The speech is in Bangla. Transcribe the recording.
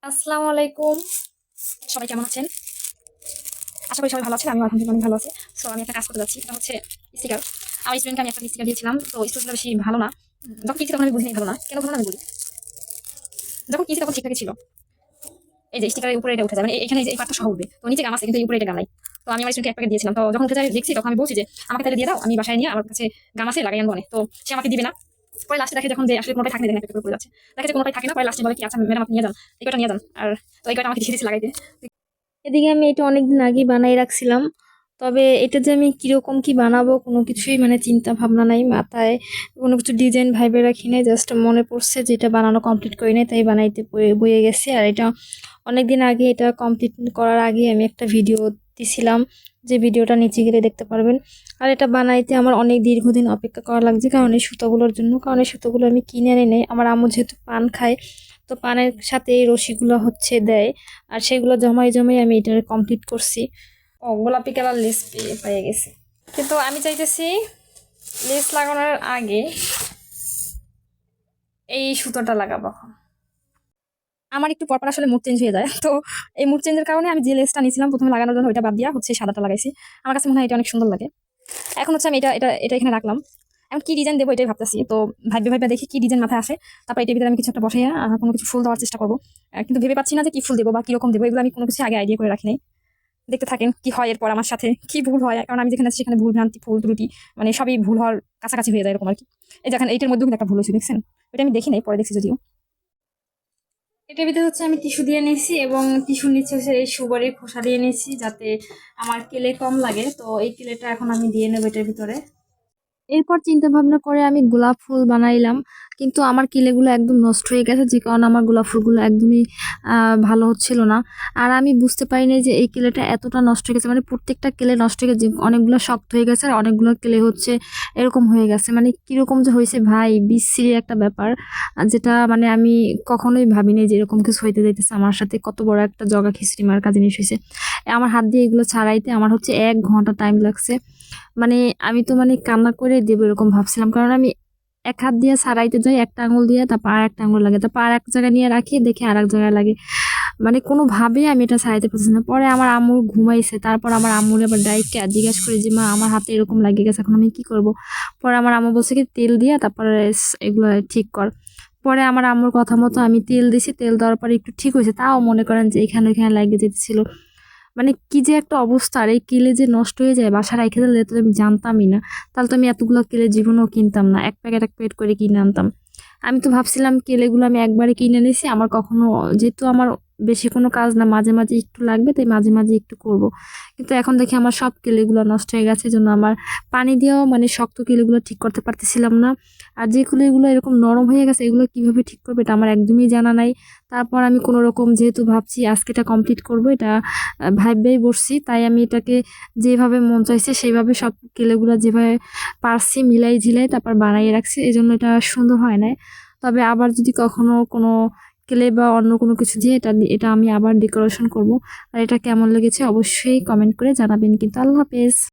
আসসালামু আলাইকুম। সবাই কেমন আছেন? আশা করি সবাই ভালো আছেন। আমিও আলহামদুলিল্লাহ অনেক ভালো আছি। সো আমি একটা কাজ করতে যাচ্ছি। এটা হচ্ছে স্টিকার। আমার স্টুডেন্টকে আমি একটা স্টিকার দিয়েছিলাম। তো স্টুডেন্টটা বেশি ভালো না। যখন কিনছি তখন আমি বুঝিনি ভালো না। কেন ভালো না আমি বলি। যখন কিনছি তখন ঠিকঠাকই ছিল। এই যে স্টিকারের উপরে এটা উঠে যায়। মানে এখানে এই পার্টটা সহ উঠবে। তো নিচে গাম আছে কিন্তু এই উপরে এটা গাম নাই। তো আমি আমার স্টুডেন্টকে এক প্যাকেট দিয়েছিলাম। তো যখন উঠে যায় দেখছি তখন আমি বলছি যে আমাকে তাহলে দিয়ে দাও। আমি বাসায় নিয়ে আমার কাছে গাম আছে লাগাই আনবো অনেক। তো সে আমাকে দিবে না। পরে লাস্টে দেখে যখন যে আসলে কোনোটাই থাকে না, দেখেন একটা করে যাচ্ছে। দেখে যে কোনোটাই থাকে না। পরে লাস্টে বলে কি আচ্ছা ম্যাডাম আপনি নিয়ে যান। এই কয়টা নিয়ে যান। আর তো এই কয়টা আমাকে দিয়ে দিয়েছে লাগাইতে। এদিকে আমি এটা অনেকদিন আগে বানাই রাখছিলাম। তবে এটা যে আমি কিরকম কি বানাবো কোনো কিছুই মানে চিন্তা ভাবনা নাই মাথায়, কোনো কিছু ডিজাইন ভাইবে রাখি নাই, জাস্ট মনে পড়ছে যে এটা বানানো কমপ্লিট করি নাই, তাই বানাইতে বয়ে গেছে। আর এটা অনেকদিন আগে, এটা কমপ্লিট করার আগে আমি একটা ভিডিও দিছিলাম, যে ভিডিওটা নিচে গেলে দেখতে পারবেন। আর এটা বানাইতে আমার অনেক দীর্ঘদিন অপেক্ষা করা লাগছে, কারণ এই সুতোগুলোর জন্য। কারণ এই সুতোগুলো আমি কিনে আনি নাই, আমার আম্মু যেহেতু পান খায়, তো পানের সাথে এই রশিগুলো হচ্ছে দেয়। আর সেগুলো জমাই জমাই আমি এটা কমপ্লিট করছি। ও গোলাপি কালার লেস পেয়ে গেছি, কিন্তু আমি চাইতেছি লেস লাগানোর আগে এই সুতোটা লাগাবো এখন। আমার একটু পরপর আসলে মুড চেঞ্জ হয়ে যায়, তো এই মুড চেঞ্জের কারণে আমি যে লেসটা নিয়েছিলাম প্রথমে লাগানোর জন্য ওইটা বাদ দিয়া হচ্ছে সাদাটা লাগাইছি। আমার কাছে মনে হয় এটা অনেক সুন্দর লাগে। এখন হচ্ছে আমি এটা এটা এটা এখানে রাখলাম। এখন কি ডিজাইন দেবো এটাই ভাবতেছি। তো ভাইবে ভাইবে দেখি কি ডিজাইন মাথায় আসে। তারপর এটার ভিতরে আমি কিছু একটা বসাইয়া কোনো কিছু ফুল দেওয়ার চেষ্টা করবো। কিন্তু ভেবে পাচ্ছি না যে কি ফুল দেবো বা কিরকম দেবো, এগুলো আমি কোনো কিছু আগে আইডিয়া করে রাখিনি। দেখতে থাকেন কি হয় এরপর আমার সাথে, কি ভুল হয়। কারণ আমি যেখানে আছি সেখানে ভুল ভ্রান্তি ভুল ত্রুটি মানে সবই ভুল হওয়ার কাছাকাছি হয়ে যায় এরকম আর কি। এই যেখানে এইটার মধ্যেও কিন্তু একটা ভুল হয়েছে দেখছেন, এটা আমি দেখি নাই, পরে দেখছি যদিও। এটার ভিতরে হচ্ছে আমি টিস্যু দিয়ে নিয়েছি এবং টিস্যুর নিচে হচ্ছে এই সুপারির খোসা দিয়ে নিয়েছি, যাতে আমার কেলে কম লাগে। তো এই কেলেটা এখন আমি দিয়ে নেবো এটার ভিতরে। এরপর চিন্তা ভাবনা করে আমি গোলাপ ফুল বানাইলাম, কিন্তু আমার কিলেগুলো একদম নষ্ট হয়ে গেছে, যে কারণে আমার গোলাপ ফুলগুলো একদমই ভালো হচ্ছিল না। আর আমি বুঝতে পারিনি যে এই কেলেটা এতটা নষ্ট হয়ে গেছে, মানে প্রত্যেকটা কেলে নষ্ট হয়ে গেছে, অনেকগুলো শক্ত হয়ে গেছে আর অনেকগুলো কেলে হচ্ছে এরকম হয়ে গেছে। মানে কিরকম যে হয়েছে ভাই, বিশ্রী একটা ব্যাপার। যেটা মানে আমি কখনোই ভাবিনি যে এরকম কিছু হইতে যাইতেছে আমার সাথে। কত বড় একটা জগা খিচড়ি মার্কা জিনিস হয়েছে। আমার হাত দিয়ে এগুলো ছাড়াইতে আমার হচ্ছে 1 ঘন্টা টাইম লাগছে। মানে আমি তো মানে কান্না করে দেবো এরকম ভাবছিলাম, কারণ আমি এক হাত দিয়ে সারাইতে যাই, একটা আঙুল দিয়ে, তারপর আর একটা আঙুল লাগে, তারপর আর এক জায়গায় নিয়ে রাখি, দেখি আর এক জায়গায় লাগে। মানে কোনোভাবেই আমি এটা সারাইতে পারছি না। পরে আমার আম্মু ঘুমাইছে, তারপর আমার আম্মুর আবার ডাইরেক্ট জিজ্ঞেস করি যে মা আমার হাতে এরকম লাগে গেছে, এখন আমি কি করব। পরে আমার আম্মু বলছে কি তেল দিয়ে তারপরে এগুলো ঠিক কর। পরে আমার আম্মুর কথা মতো আমি তেল দিছি, তেল দেওয়ার পরে একটু ঠিক হয়েছে, তাও মনে করেন যে এখানে ওখানে লাগে যেতেছিল। মানে কি যে একটা অবস্থা। আর এই কেলে যে নষ্ট হয়ে যায় বাসা রেখে দিলে, তো আমি জানতামই না। তাহলে তো আমি এতগুলো কেলে জীবনেও কিনতাম না, এক প্যাকেট এক প্যাকেট করে কিনে আনতাম। আমি তো ভাবছিলাম কেলেগুলো আমি একবারে কিনে নিয়েছি, আমার কখনো, যেহেতু আমার বেশি কোনো কাজ না, মাঝে মাঝে একটু লাগবে, তাই মাঝে মাঝে একটু করব। কিন্তু এখন দেখি আমার সব কেলেগুলো নষ্ট হয়ে গেছে, জন্য আমার পানি দিয়েও মানে শক্ত কেলেগুলো ঠিক করতে পারতেছিলাম না। আর যে কেলেগুলো এরকম নরম হয়ে গেছে, এগুলো কিভাবে ঠিক করবে এটা আমার একদমই জানা নাই। তারপর আমি কোনো রকম, যেহেতু ভাবছি আজকে এটা কমপ্লিট করব, এটা ভাইবেই বসছি, তাই আমি এটাকে যেভাবে মন চাইছে সেইভাবে সব কেলেগুলো যেভাবে পারছি মিলাই ঝিলাই তারপর বানাইয়ে রাখছি, এই জন্য এটা সুন্দর হয় না। তবে আবার যদি কখনো কোনো কেলে বা অন্য কোনো কিছু দিয়ে এটা আমি আবার ডেকোরেশন করব। আর এটা কেমন লেগেছে অবশ্যই কমেন্ট করে জানাবেন। কিন্তু আল্লাহ হাফেজ।